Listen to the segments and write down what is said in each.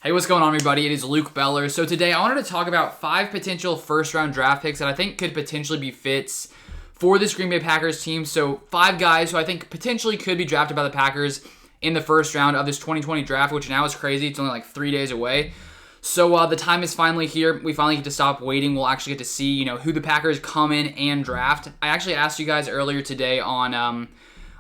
Hey, what's going on, everybody? It is Luke Beller. So today I wanted to talk about 5 potential first-round draft picks that I think could potentially be fits for this Green Bay Packers team. So 5 guys who I think potentially could be drafted by the Packers in the first round of this 2020 draft, which now is crazy. It's only like 3 days away. So the time is finally here. We finally get to stop waiting. We'll actually get to see, who the Packers come in and draft. I actually asked you guys earlier today on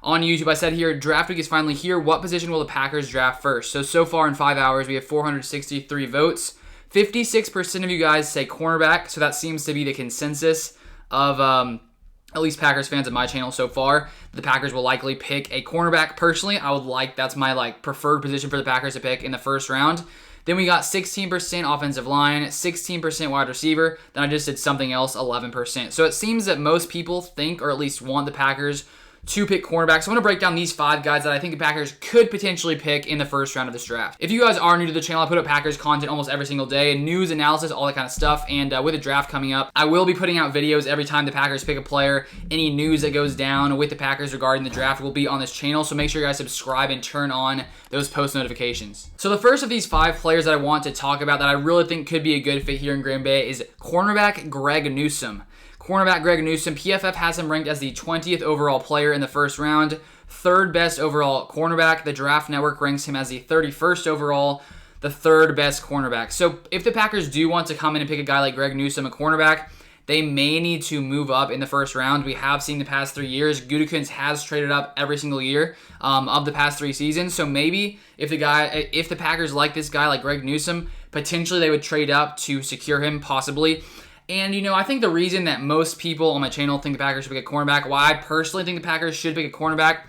YouTube. I said here, draft week is finally here. What position will the Packers draft first? So far in 5 hours, we have 463 votes. 56% of you guys say cornerback, so that seems to be the consensus of at least Packers fans of my channel so far. The Packers will likely pick a cornerback. Personally, that's my preferred position for the Packers to pick in the first round. Then we got 16% offensive line, 16% wide receiver. Then I just did something else, 11%. So it seems that most people think, or at least want, the Packers to pick cornerbacks. So I want to break down these 5 guys that I think the Packers could potentially pick in the first round of this draft. If you guys are new to the channel, I put up Packers content almost every single day, and news, analysis, all that kind of stuff. And with the draft coming up, I will be putting out videos every time the Packers pick a player. Any news that goes down with the Packers regarding the draft will be on this channel. So make sure you guys subscribe and turn on those post notifications. So the first of these 5 players that I want to talk about that I really think could be a good fit here in Green Bay is cornerback Greg Newsom. Cornerback Greg Newsom, PFF has him ranked as the 20th overall player in the first round, 3rd best overall cornerback. The Draft Network ranks him as the 31st overall, the 3rd best cornerback. So if the Packers do want to come in and pick a guy like Greg Newsom, a cornerback, they may need to move up in the first round. We have seen the past 3 years, Gutekunst has traded up every single year of the past 3 seasons. So maybe if the Packers like this guy like Greg Newsom, potentially they would trade up to secure him, possibly. And, I think the reason that most people on my channel think the Packers should pick a cornerback, why I personally think the Packers should pick a cornerback,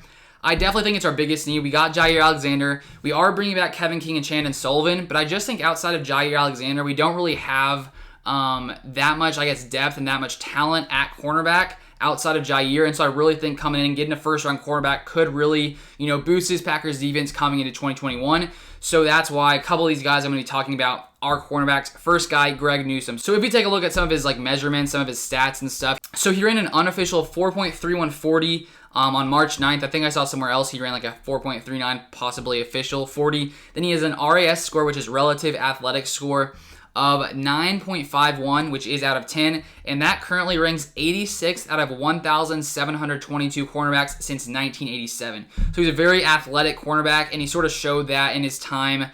I definitely think it's our biggest need. We got Jair Alexander. We are bringing back Kevin King and Chandon Sullivan, but I just think outside of Jair Alexander, we don't really have that much, depth and that much talent at cornerback outside of Jair. And so I really think coming in and getting a first-round cornerback could really, boost this Packers defense coming into 2021. So that's why a couple of these guys I'm going to be talking about are cornerbacks. First guy, Greg Newsom. So if you take a look at some of his measurements, some of his stats and stuff. So he ran an unofficial 4.3140 on March 9th. I think I saw somewhere else he ran a 4.39, possibly official 40. Then he has an RAS score, which is relative athletic score, of 9.51, which is out of 10, and that currently ranks 86th out of 1,722 cornerbacks since 1987. So he's a very athletic cornerback, and he sort of showed that in his time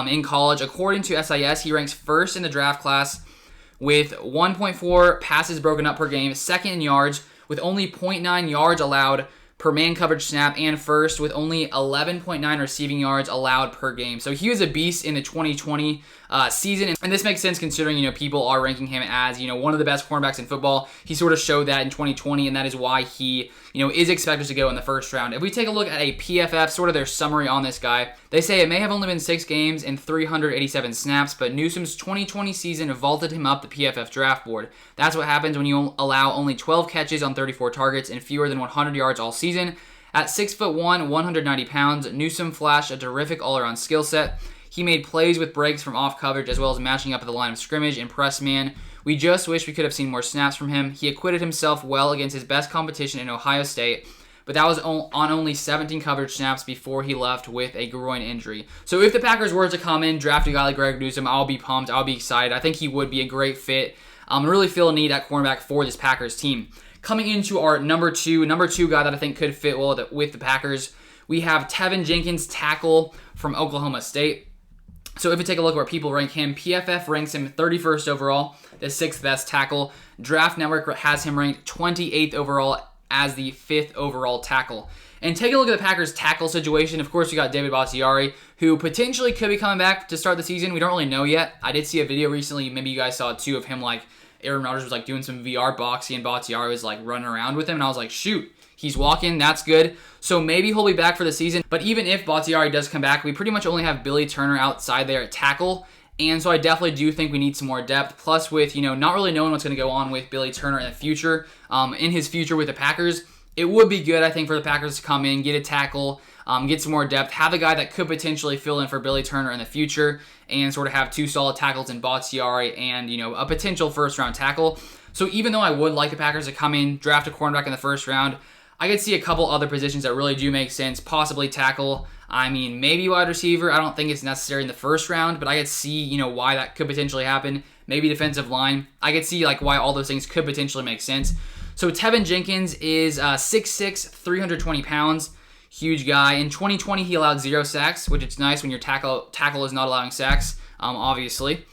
in college. According to SIS, he ranks first in the draft class with 1.4 passes broken up per game, second in yards with only 0.9 yards allowed per man coverage snap, and first with only 11.9 receiving yards allowed per game. So he was a beast in the 2020 season, and this makes sense considering, people are ranking him as, one of the best cornerbacks in football. He sort of showed that in 2020, and that is why he, is expected to go in the first round. If we take a look at a PFF, sort of their summary on this guy, they say it may have only been 6 games and 387 snaps, but Newsom's 2020 season vaulted him up the PFF draft board. That's what happens when you allow only 12 catches on 34 targets and fewer than 100 yards all season. At 6'1", 190 pounds, Newsom flashed a terrific all-around skill set. He made plays with breaks from off coverage as well as matching up at the line of scrimmage and press man. We just wish we could have seen more snaps from him. He acquitted himself well against his best competition in Ohio State, but that was on only 17 coverage snaps before he left with a groin injury. So if the Packers were to come in, draft a guy like Greg Newsom, I'll be pumped. I'll be excited. I think he would be a great fit. Really feel a need at cornerback for this Packers team. Coming into our number two guy that I think could fit well with the Packers, we have Tevin Jenkins, tackle from Oklahoma State. So if you take a look at where people rank him, PFF ranks him 31st overall, the 6th best tackle. Draft Network has him ranked 28th overall as the 5th overall tackle. And taking a look at the Packers' tackle situation, of course, we got David Bakhtiari, who potentially could be coming back to start the season. We don't really know yet. I did see a video recently, maybe you guys saw it too, of him Aaron Rodgers was doing some VR boxing and Bakhtiari was running around with him, and I was like, shoot, he's walking, that's good. So maybe he'll be back for the season. But even if Bakhtiari does come back, we pretty much only have Billy Turner outside there at tackle. And so I definitely do think we need some more depth. Plus with, not really knowing what's going to go on with Billy Turner in the future, in his future with the Packers, it would be good, I think, for the Packers to come in, get a tackle, get some more depth, have a guy that could potentially fill in for Billy Turner in the future, and sort of have 2 solid tackles in Bakhtiari and, a potential first-round tackle. So even though I would like the Packers to come in, draft a cornerback in the first round, I could see a couple other positions that really do make sense, possibly tackle. I mean, maybe wide receiver. I don't think it's necessary in the first round, but I could see, why that could potentially happen. Maybe defensive line. I could see why all those things could potentially make sense. So Tevin Jenkins is 6'6", 320 pounds. Huge guy. In 2020, he allowed 0 sacks, which is nice when your tackle is not allowing sacks, obviously.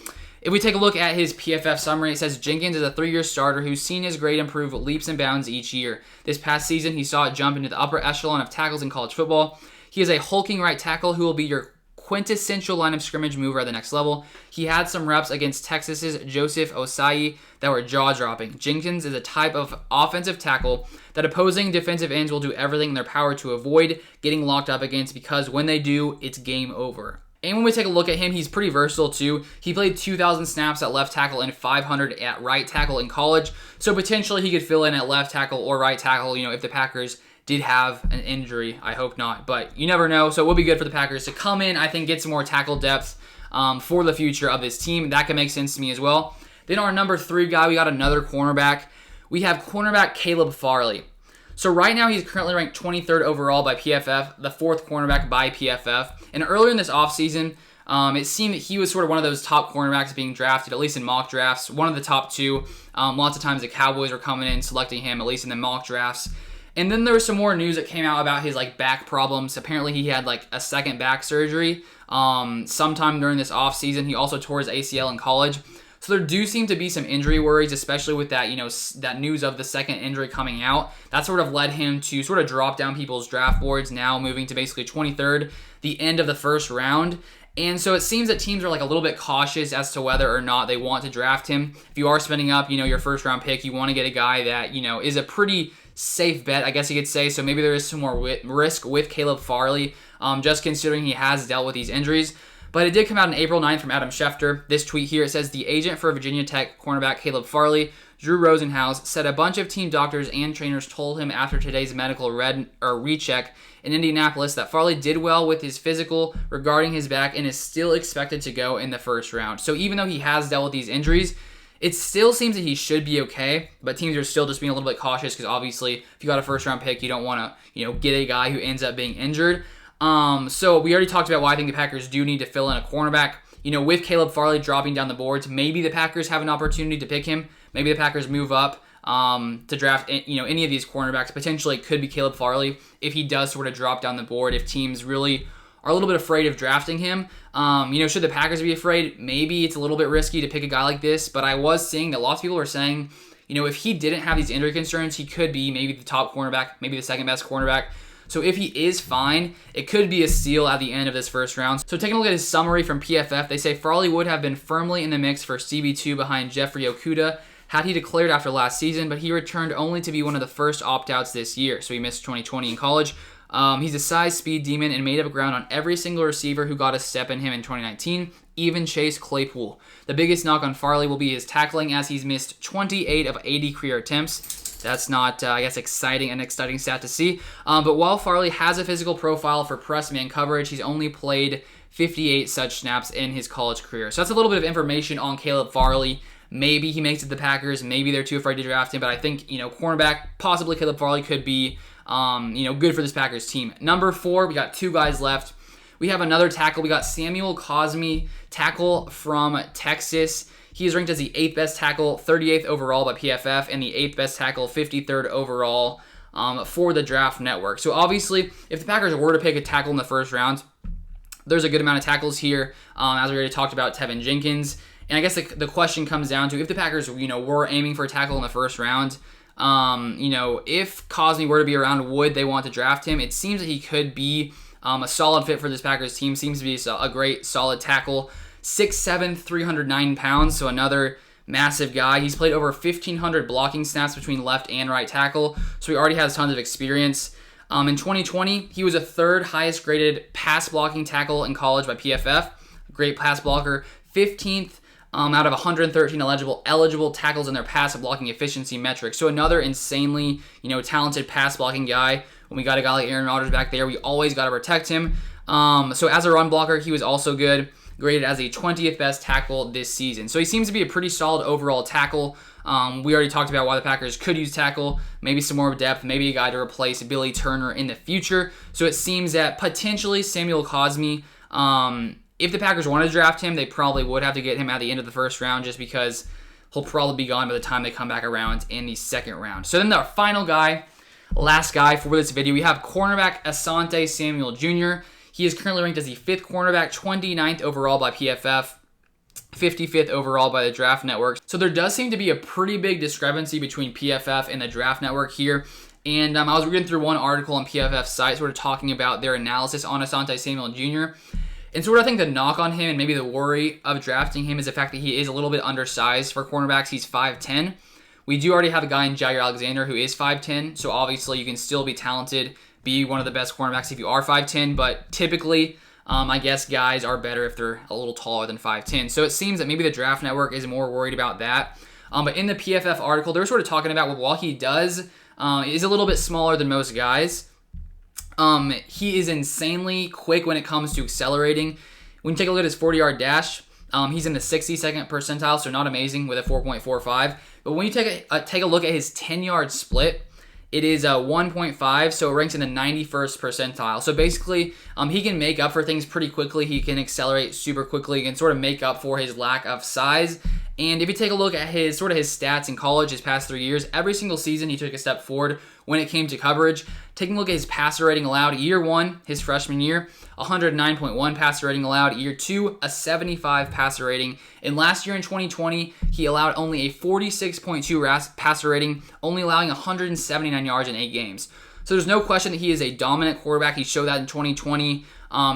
If we take a look at his PFF summary, it says Jenkins is a 3-year starter who's seen his grade improve leaps and bounds each year. This past season, he saw it jump into the upper echelon of tackles in college football. He is a hulking right tackle who will be your quintessential line of scrimmage mover at the next level. He had some reps against Texas's Joseph Osai that were jaw-dropping. Jenkins is a type of offensive tackle that opposing defensive ends will do everything in their power to avoid getting locked up against, because when they do, it's game over. And when we take a look at him, he's pretty versatile too. He played 2,000 snaps at left tackle and 500 at right tackle in college. So potentially he could fill in at left tackle or right tackle, if the Packers did have an injury. I hope not, but you never know. So it would be good for the Packers to come in, I think, get some more tackle depth for the future of this team. That could make sense to me as well. Then our number 3 guy, we got another cornerback. We have cornerback Caleb Farley. So right now he's currently ranked 23rd overall by PFF, the 4th cornerback by PFF. And earlier in this offseason, it seemed that he was sort of one of those top cornerbacks being drafted, at least in mock drafts, one of the top 2. Lots of times the Cowboys were coming in, selecting him, at least in the mock drafts. And then there was some more news that came out about his back problems. Apparently he had a second back surgery sometime during this offseason. He also tore his ACL in college. So there do seem to be some injury worries, especially with that, that news of the second injury coming out. That sort of led him to sort of drop down people's draft boards, now moving to basically 23rd, the end of the first round. And so it seems that teams are a little bit cautious as to whether or not they want to draft him. If you are spending up, your first round pick, you want to get a guy that, is a pretty safe bet, I guess you could say. So maybe there is some more risk with Caleb Farley, just considering he has dealt with these injuries. But it did come out on April 9th from Adam Schefter. This tweet here, it says, the agent for Virginia Tech cornerback Caleb Farley, Drew Rosenhaus, said a bunch of team doctors and trainers told him after today's medical recheck in Indianapolis that Farley did well with his physical regarding his back and is still expected to go in the first round. So even though he has dealt with these injuries, it still seems that he should be okay, but teams are still just being a little bit cautious because obviously if you got a first round pick, you don't want to, get a guy who ends up being injured. So we already talked about why I think the Packers do need to fill in a cornerback. With Caleb Farley dropping down the boards, maybe the Packers have an opportunity to pick him. Maybe the Packers move up to draft, any of these cornerbacks. Potentially it could be Caleb Farley if he does sort of drop down the board, if teams really are a little bit afraid of drafting him. Should the Packers be afraid? Maybe it's a little bit risky to pick a guy like this, but I was seeing that lots of people are saying, if he didn't have these injury concerns, he could be maybe the top cornerback, maybe the second best cornerback. So if he is fine, it could be a steal at the end of this first round. So taking a look at his summary from PFF, they say Farley would have been firmly in the mix for CB2 behind Jeffrey Okudah had he declared after last season, but he returned only to be one of the first opt-outs this year, so he missed 2020 in college. He's a size speed demon and made up ground on every single receiver who got a step in him in 2019, even Chase Claypool. The biggest knock on Farley will be his tackling, as he's missed 28 of 80 career attempts. That's not, an exciting stat to see. But while Farley has a physical profile for press man coverage, he's only played 58 such snaps in his college career. So that's a little bit of information on Caleb Farley. Maybe he makes it to the Packers. Maybe they're too afraid to draft him. But I think, cornerback, possibly Caleb Farley could be, good for this Packers team. Number 4, we got 2 guys left. We have another tackle. We got Samuel Cosmi, tackle from Texas. He is ranked as the 8th best tackle, 38th overall by PFF, and the 8th best tackle, 53rd overall for the Draft Network. So obviously, if the Packers were to pick a tackle in the first round, there's a good amount of tackles here, as we already talked about, Tevin Jenkins. And I guess the question comes down to, if the Packers, were aiming for a tackle in the first round, if Cosmi were to be around, would they want to draft him? It seems that he could be a solid fit for this Packers team. Seems to be a great, solid tackle. 6'7", 309 pounds, so another massive guy. He's played over 1,500 blocking snaps between left and right tackle, so he already has tons of experience. In 2020, he was a 3rd highest graded pass blocking tackle in college by PFF. Great pass blocker. 15th out of 113 eligible tackles in their pass blocking efficiency metric. So another insanely, talented pass blocking guy. When we got a guy like Aaron Rodgers back there, we always got to protect him. So as a run blocker, he was also good. graded as a 20th best tackle this season. So he seems to be a pretty solid overall tackle. We already talked about why the Packers could use tackle, maybe some more depth, maybe a guy to replace Billy Turner in the future. So it seems that potentially Samuel Cosmi, if the Packers wanted to draft him, they probably would have to get him at the end of the first round just because he'll probably be gone by the time they come back around in the second round. So then our final guy, last guy for this video, we have cornerback Asante Samuel Jr. He is currently ranked as the 5th cornerback, 29th overall by PFF, 55th overall by the Draft Network. So there does seem to be a pretty big discrepancy between PFF and the Draft Network here. And I was reading through one article on PFF's site sort of talking about their analysis on Asante Samuel Jr. And so what I think the knock on him and maybe the worry of drafting him is the fact that he is a little bit undersized for cornerbacks. He's 5'10". We do already have a guy in Jair Alexander who is 5'10", so obviously you can still be talented, be one of the best cornerbacks if you are 5'10", but typically, I guess guys are better if they're a little taller than 5'10". So it seems that maybe the Draft Network is more worried about that. But in the PFF article, they're sort of talking about while he is a little bit smaller than most guys, he is insanely quick when it comes to accelerating. When you take a look at his 40-yard dash, he's in the 62nd percentile, so not amazing with a 4.45. But when you take a look at his 10-yard split, it is 1.5, so it ranks in the 91st percentile. So basically, he can make up for things pretty quickly. He can accelerate super quickly. He can sort of make up for his lack of size. And if you take a look at his stats in college, his past 3 years, every single season he took a step forward when it came to coverage. Taking a look at his passer rating allowed, year 1, his freshman year, 109.1 passer rating allowed. Year 2, a 75 passer rating. And last year in 2020, he allowed only a 46.2 passer rating, only allowing 179 yards in 8 games. So there's no question that he is a dominant quarterback. He showed that in 2020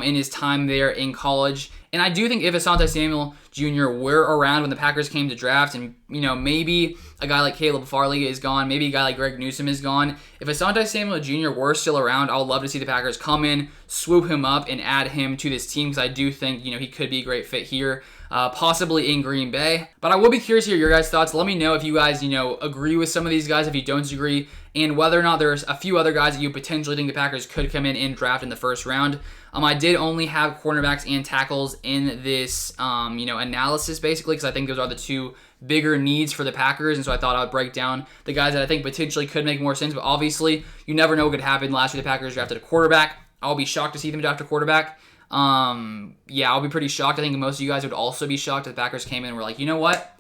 in his time there in college. And I do think if Asante Samuel Jr. were around when the Packers came to draft, and maybe a guy like Caleb Farley is gone, maybe a guy like Greg Newsom is gone, if Asante Samuel Jr. were still around, I would love to see the Packers come in, swoop him up, and add him to this team because I do think he could be a great fit here, possibly in Green Bay. But I will be curious to hear your guys' thoughts. Let me know if you guys agree with some of these guys, if you don't agree, and whether or not there's a few other guys that you potentially think the Packers could come in and draft in the first round. I did only have cornerbacks and tackles in this, analysis basically because I think those are the two bigger needs for the Packers, and so I thought I would break down the guys that I think potentially could make more sense. But obviously, you never know what could happen. Last year, the Packers drafted a quarterback. I'll be shocked to see them draft a quarterback. I'll be pretty shocked. I think most of you guys would also be shocked if the Packers came in and were like, you know what?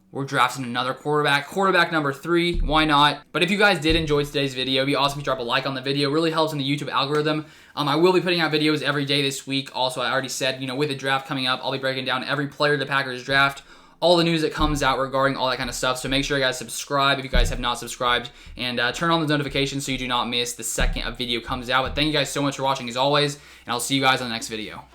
We're drafting another quarterback number 3. Why not? But if you guys did enjoy today's video, it'd be awesome if you drop a like on the video. It really helps in the YouTube algorithm. I will be putting out videos every day this week. Also, I already said, with the draft coming up, I'll be breaking down every player the Packers draft, all the news that comes out regarding all that kind of stuff. So make sure you guys subscribe if you guys have not subscribed, and turn on the notifications so you do not miss the second a video comes out. But thank you guys so much for watching as always, and I'll see you guys on the next video.